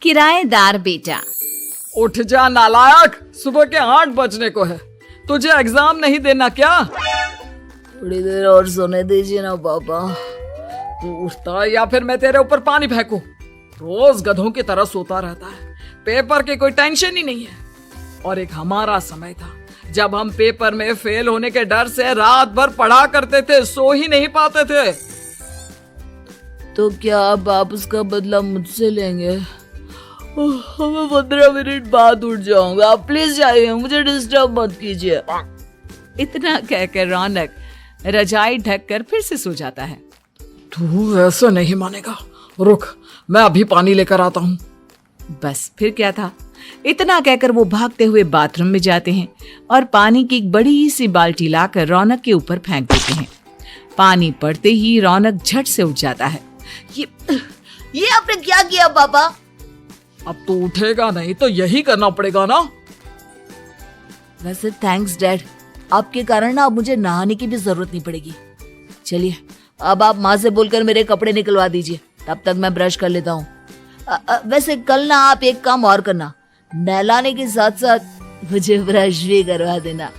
किराएदार बेटा। उठ जा नालायक, सुबह के 8 बजने को है। तुझे एग्जाम नहीं देना क्या? थोड़ी देर और सोने दीजिए ना पापा। तू उठता या फिर मैं तेरे ऊपर पानी फेंकूं? रोज गधों की तरह सोता रहता है, पेपर की कोई टेंशन ही नहीं है। और एक हमारा समय था जब हम पेपर में फेल होने के डर से रात भर पढ़ा करते थे, सो ही नहीं पाते थे। तो क्या अब आप उसका बदला मुझसे लेंगे? मैं 15 मिनट बाद उठ जाऊंगा, आप प्लीज जाइए, मुझे डिस्टर्ब मत कीजिए। इतना कहकर रौनक रजाई ढककर फिर से सो जाता है। तू ऐसा नहीं मानेगा, रुक मैं अभी पानी लेकर आता हूँ। बस फिर क्या था, इतना कहकर वो भागते हुए बाथरूम में जाते हैं और पानी की एक बड़ी सी बाल्टी लाकर रौनक के ऊपर फेंक देते हैं। पानी पड़ते ही रौनक झट से उठ जाता है। ये आपने क्या किया पापा? अब तू उठेगा नहीं तो यही करना पड़ेगा ना। वैसे थैंक्स डैड, आपके कारण ना अब मुझे नहाने की भी जरूरत नहीं पड़ेगी। चलिए अब आप माँ से बोलकर मेरे कपड़े निकलवा दीजिए, तब तक मैं ब्रश कर लेता हूँ। वैसे कल ना आप एक काम और करना, नहलाने के साथ साथ मुझे ब्रश भी करवा देना।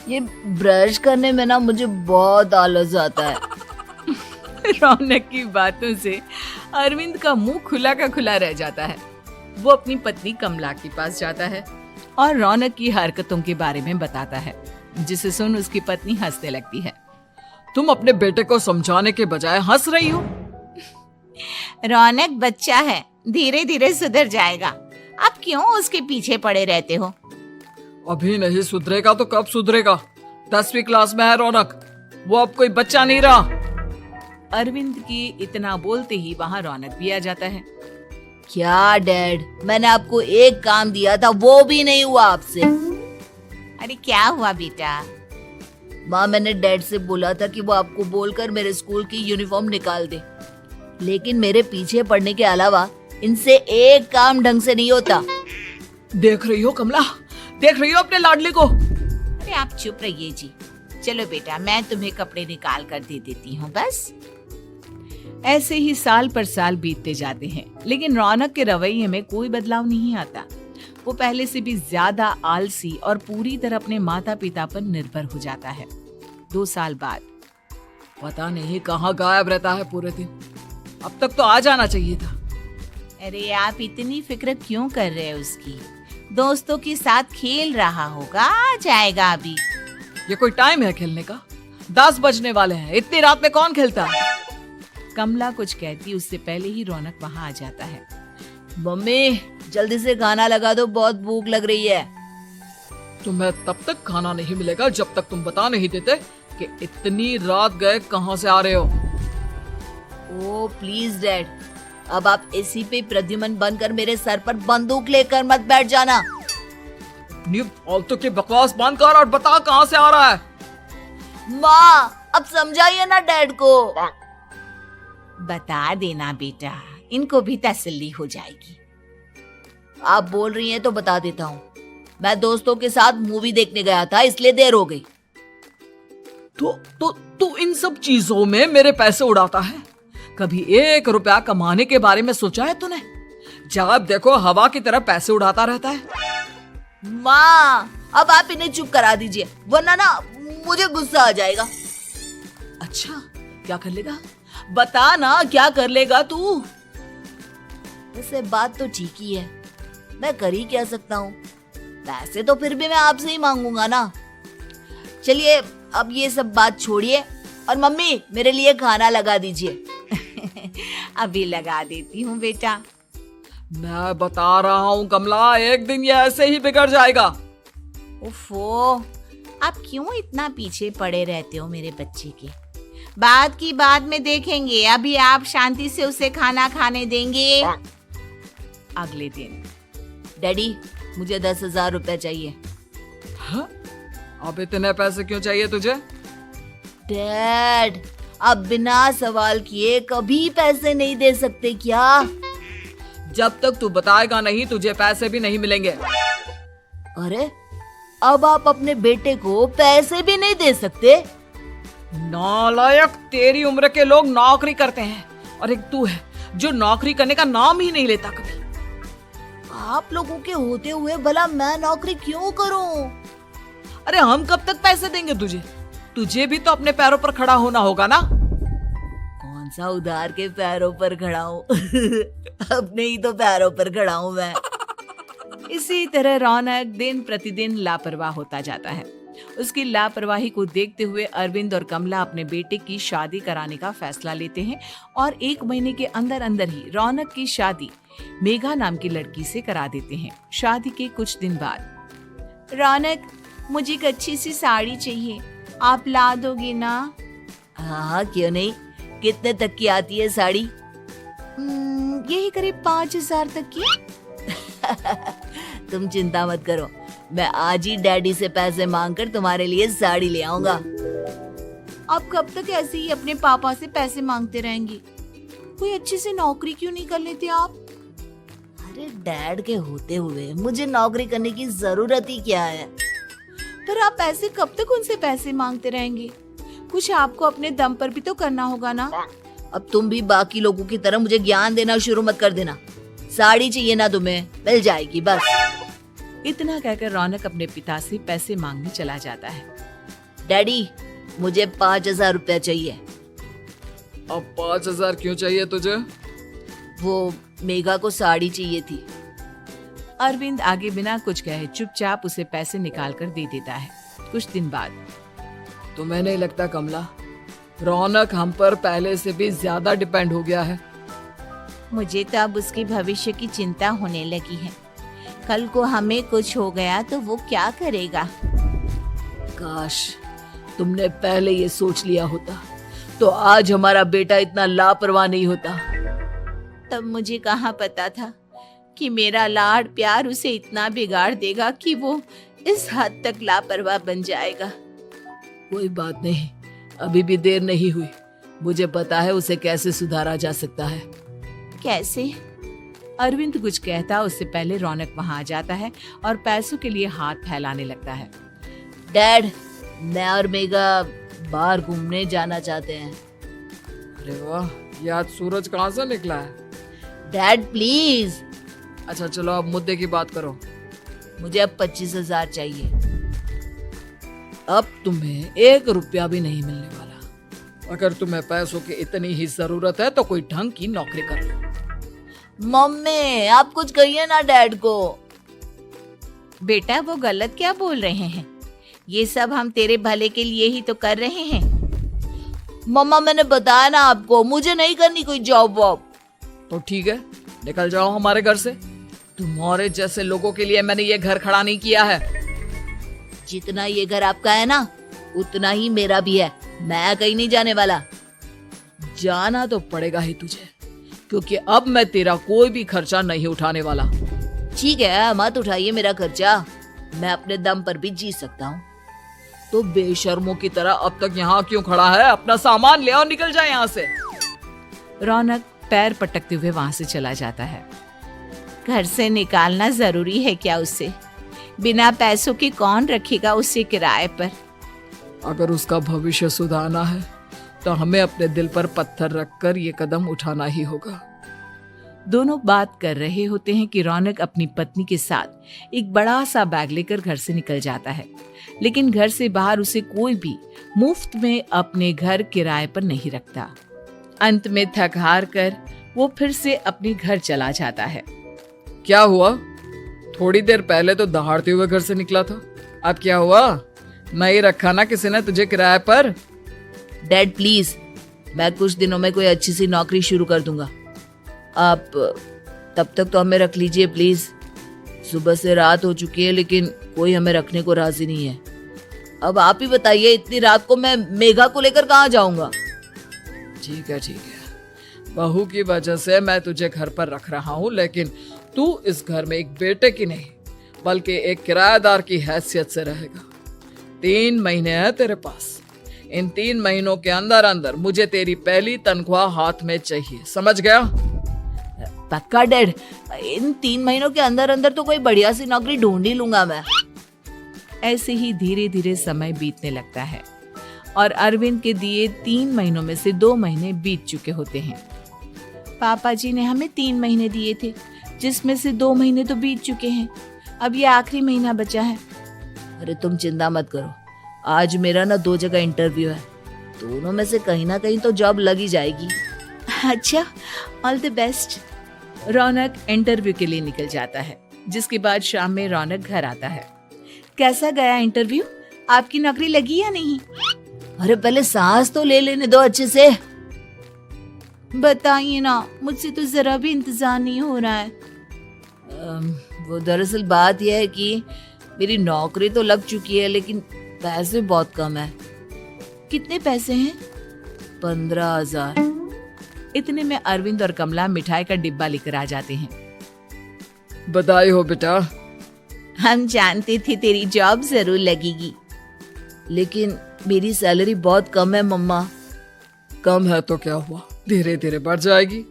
ये ब्रश करने में ना मुझे बहुत आलस आता है। रौनक की बातों से अरविंद का मुंह खुला का खुला रह जाता है। वो अपनी पत्नी कमला के पास जाता है और रौनक की हरकतों के बारे में बताता है, जिसे सुन उसकी पत्नी हंसने लगती है। तुम अपने बेटे को समझाने के बजाय हंस रही हो। रौनक बच्चा है, धीरे धीरे सुधर जाएगा। आप क्यों उसके पीछे पड़े रहते हो? अभी नहीं सुधरेगा तो कब सुधरेगा? 10वीं क्लास में है रौनक, वो अब कोई बच्चा नहीं रहा। अरविंद की इतना बोलते ही वहाँ रौनक भी आ जाता है। क्या डैड, मैंने आपको एक काम दिया था, वो भी नहीं हुआ आपसे। अरे क्या हुआ बेटा? माँ, मैंने डैड से बोला था कि वो आपको बोलकर मेरे स्कूल की यूनिफॉर्म निकाल दे, लेकिन मेरे पीछे पड़ने के अलावा इनसे एक काम ढंग से नहीं होता। देख रही हो कमला, देख रही हो अपने लाडले को? अरे आप चुप रहिए जी। चलो बेटा, मैं तुम्हें कपड़े निकाल कर दे देती हूँ। बस ऐसे ही साल पर साल बीतते जाते हैं, लेकिन रौनक के रवैये में कोई बदलाव नहीं आता। वो पहले से भी ज्यादा आलसी और पूरी तरह अपने माता पिता पर निर्भर हो जाता है। 2 साल बाद पता नहीं कहाँ गायब रहता है पूरे दिन, अब तक तो आ जाना चाहिए था। अरे आप इतनी फिक्र क्यों कर रहे हैं उसकी? दोस्तों के साथ खेल रहा होगा, आ जाएगा अभी। ये कोई टाइम है खेलने का? 10 बजने वाले हैं, इतनी रात में कौन खेलता है? कमला कुछ कहती उससे पहले ही रौनक वहाँ आ जाता है। मम्मी जल्दी से खाना लगा दो, बहुत भूख लग रही है। तुम्हें तब तक खाना नहीं मिलेगा जब तक तुम बता नहीं देते कि इतनी रात गए कहाँ से आ रहे हो। ओ प्लीज डैड, अब आप एसी पे प्रद्युमन बनकर मेरे सर पर बंदूक लेकर मत बैठ जाना। फालतू की बकवास बंद कर और बता कहाँ से आ रहा है। माँ अब समझाइए ना डैड को। बता देना बेटा, इनको भी तसल्ली हो जाएगी। आप बोल रही हैं तो बता देता हूँ, मैं दोस्तों के साथ मूवी देखने गया था, इसलिए देर हो गई। तो इन सब चीजों में मेरे पैसे उड़ाता है। कभी 1 रुपया कमाने के बारे में सोचा है तूने? जब देखो हवा की तरह पैसे उड़ाता रहता है। माँ अब आप इन्हें चुप करा दीजिए, वरना ना मुझे गुस्सा आ जाएगा। अच्छा क्या कर लेगा? बता ना, क्या कर लेगा तू? वैसे बात तो ठीक ही है, मैं कर ही क्या सकता हूँ। पैसे तो फिर भी मैं आपसे ही मांगूंगा ना। चलिए अब ये सब बात छोड़िए और मम्मी मेरे लिए खाना लगा दीजिए। अभी लगा देती हूँ बेटा। मैं बता रहा हूँ कमला, एक दिन ये ऐसे ही बिगड़ जाएगा। ओफो, आप क्यों इतना पीछे पड़े रहते हो मेरे बच्चे के? बात की बाद में देखेंगे, अभी आप शांति से उसे खाना खाने देंगे। अगले दिन, डैडी मुझे 10,000 रुपए चाहिए। हाँ? अब इतने पैसे क्यों चाहिए तुझे? डैड आप बिना सवाल किए कभी पैसे नहीं दे सकते क्या? जब तक तू बताएगा नहीं तुझे पैसे भी नहीं मिलेंगे। अरे अब आप अपने बेटे को पैसे भी नहीं दे सकते? नालायक, तेरी उम्र के लोग नौकरी करते हैं और एक तू है जो नौकरी करने का नाम ही नहीं लेता कभी। आप लोगों के होते हुए भला मैं नौकरी क्यों करूं? अरे हम कब तक पैसे देंगे तुझे? तुझे भी तो अपने पैरों पर खड़ा होना होगा ना। कौन सा उधार के पैरों पर खड़ा हूँ? अपने ही तो पैरों पर खड़ा हूँ मैं। इसी तरह रौनक दिन प्रतिदिन लापरवाह होता जाता है। उसकी लापरवाही को देखते हुए अरविंद और कमला अपने बेटे की शादी कराने का फैसला लेते हैं और 1 महीने के अंदर अंदर ही रौनक की शादी मेघा नाम की लड़की से करा देते हैं। शादी के कुछ दिन बाद, रौनक, मुझे एक अच्छी सी साड़ी चाहिए, आप ला दोगे ना? हाँ क्यों नहीं। कितने तक की आती है साड़ी? यही करीब 5,000 तक की। तुम चिंता मत करो, मैं आज ही डैडी से पैसे मांगकर तुम्हारे लिए साड़ी ले आऊंगा। आप कब तक ऐसे ही अपने पापा से पैसे मांगते रहेंगे? कोई अच्छी सी नौकरी क्यों नहीं कर लेते आप? अरे डैड के होते हुए मुझे नौकरी करने की जरूरत ही क्या है? पर आप ऐसे कब तक उनसे पैसे मांगते रहेंगे? कुछ आपको अपने दम पर भी तो करना होगा ना। अब तुम भी बाकी लोगों की तरह मुझे ज्ञान देना शुरू मत कर देना। साड़ी चाहिए ना तुम्हें, मिल जाएगी बस। इतना कहकर रौनक अपने पिता से पैसे मांगने चला जाता है। डैडी, मुझे 5,000 रुपया चाहिए। अब 5,000 क्यों चाहिए तुझे? वो मेघा को साड़ी चाहिए थी। अरविंद आगे बिना कुछ कहे चुपचाप उसे पैसे निकाल कर दे देता है। कुछ दिन बाद, तुम्हें नहीं लगता कमला, रौनक हम पर पहले से भी ज्यादा डिपेंड हो गया है? मुझे तो अब उसके भविष्य की चिंता होने लगी है। कल को हमें कुछ हो गया तो वो क्या करेगा? काश तुमने पहले ये सोच लिया होता तो आज हमारा बेटा इतना लापरवाह नहीं होता। तब मुझे कहाँ पता था कि मेरा लाड प्यार उसे इतना बिगाड़ देगा कि वो इस हद तक लापरवाह बन जाएगा। कोई बात नहीं, अभी भी देर नहीं हुई। मुझे पता है उसे कैसे सुधारा जा सकता है। कैसे? अरविंद कुछ कहता उससे पहले रौनक वहां आ जाता है और पैसों के लिए हाथ फैलाने लगता है। डैड, मैं और मेघा बाहर घूमने जाना चाहते हैं। अरे वाह, ये आज सूरज कहाँ से निकला है? Dad please. अच्छा चलो अब मुद्दे की बात करो। मुझे अब 25,000 चाहिए। अब तुम्हें 1 रुपया भी नहीं मिलने वाला। अगर तुम्हें पैसों की इतनी ही जरूरत है तो कोई ढंग की नौकरी कर लो। मम्मी, आप कुछ कहिए ना डैड को। बेटा, वो गलत क्या बोल रहे हैं? ये सब हम तेरे भले के लिए ही तो कर रहे हैं। मम्मा, मैंने बताया ना आपको, मुझे नहीं करनी कोई जॉब वॉब। तो ठीक है, निकल जाओ हमारे घर से। तुम्हारे जैसे लोगों के लिए मैंने ये घर खड़ा नहीं किया है। जितना ये घर आपका है ना, उतना ही मेरा भी है। मैं कहीं नहीं जाने वाला। जाना तो पड़ेगा ही तुझे, क्योंकि अब मैं तेरा कोई भी खर्चा नहीं उठाने वाला। ठीक है, मत उठाइए मेरा खर्चा, मैं अपने दम पर भी जी सकता हूँ। तो बेशर्मों की तरह अब तक यहाँ क्यों खड़ा है? अपना सामान ले और निकल जाए यहाँ से। रौनक पैर पटकते हुए वहां से चला जाता है। घर से निकालना जरूरी है क्या उसे? बिना पैसों के कौन रखेगा उसे किराए पर? अगर उसका भविष्य सुधारना है तो हमें अपने दिल पर पत्थर रखकर ये कदम उठाना ही होगा। दोनों बात कर रहे होते हैं कि रौनक अपनी पत्नी के साथ एक बड़ा सा बैग लेकर घर से निकल जाता है, लेकिन घर से बाहर उसे कोई भी मुफ्त में अपने घर किराए पर नहीं रखता। अंत में थक हार कर वो फिर से अपने घर चला जाता है। क्या हुआ? थोड़ी देर पहले तो दहाड़ते हुए घर से निकला था, अब क्या हुआ? नहीं रखा ना किसी ने तुझे किराए पर? डैड प्लीज, मैं कुछ दिनों में कोई अच्छी सी नौकरी शुरू कर दूंगा। आप तब तक तो हमें रख लीजिए प्लीज। सुबह से रात हो चुकी है लेकिन कोई हमें रखने को राजी नहीं है। अब आप ही बताइए, इतनी रात को मैं मेघा को लेकर कहाँ जाऊंगा? ठीक है ठीक है, बहू की वजह से मैं तुझे घर पर रख रहा हूँ, लेकिन तू इस घर में एक बेटे की नहीं बल्कि एक किराएदार की हैसियत से रहेगा। 3 महीने है तेरे पास। इन 3 महीनों के अंदर अंदर मुझे तेरी पहली तनख्वाह हाथ में चाहिए, समझ गया? पक्का डैड, इन 3 महीनों के अंदर अंदर तो कोई बढ़िया सी नौकरी ढूंढ ही लूंगा मैं। ऐसे ही धीरे धीरे समय बीतने लगता है और अरविंद के दिए 3 महीनों में से 2 महीने बीत चुके होते हैं। पापा जी ने हमें 3 महीने दिए थे, जिसमें से 2 महीने तो बीत चुके हैं। अब ये आखिरी महीना बचा है। अरे तुम चिंता मत करो, आज मेरा ना 2 जगह इंटरव्यू है, दोनों में से कहीं ना कहीं तो जॉब लग ही जाएगी। अच्छा, all the best. Raunak interview के लिए निकल जाता है, जिसके बाद शाम में रौनक घर आता है। कैसा गया इंटरव्यू? आपकी नौकरी लगी या नहीं? अरे पहले सांस तो ले लेने दो अच्छे से। बताइए ना, मुझसे तो जरा भी इंतजार नहीं हो रहा है। वो दरअसल बात यह है कि मेरी नौकरी तो लग चुकी है, लेकिन पैसे बहुत कम है। कितने पैसे हैं? 15,000। इतने में अरविंद और कमला मिठाई का डिब्बा लेकर आ जाते हैं। बधाई हो बेटा। हम जानते थे तेरी जॉब जरूर लगेगी। लेकिन मेरी सैलरी बहुत कम है मम्मा। कम है तो क्या हुआ, धीरे धीरे बढ़ जाएगी।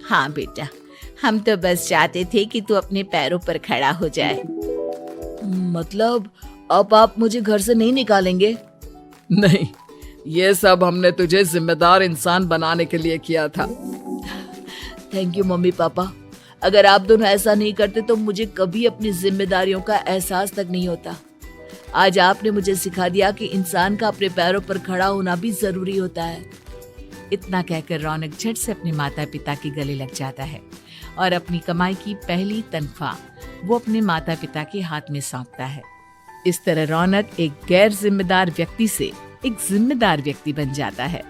हाँ बेटा, हम तो बस चाहते थे कि तू अपने पैरों पर खड़ा हो जाए। मतलब अब आप मुझे घर से नहीं निकालेंगे? नहीं, ये सब हमने तुझे जिम्मेदार इंसान बनाने के लिए किया था। Thank you mummy papa. अगर आप दोनों ऐसा नहीं करते तो मुझे कभी अपनी जिम्मेदारियों का एहसास तक नहीं होता। आज आपने मुझे सिखा दिया कि इंसान का अपने पैरों पर खड़ा होना भी जरूरी होता है। इतना कहकर रौनक झट से अपने माता पिता के गले लग जाता है और अपनी कमाई की पहली तनख्वाह वो अपने माता पिता के हाथ में सौंपता है। इस तरह रौनक एक गैर जिम्मेदार व्यक्ति से एक जिम्मेदार व्यक्ति बन जाता है।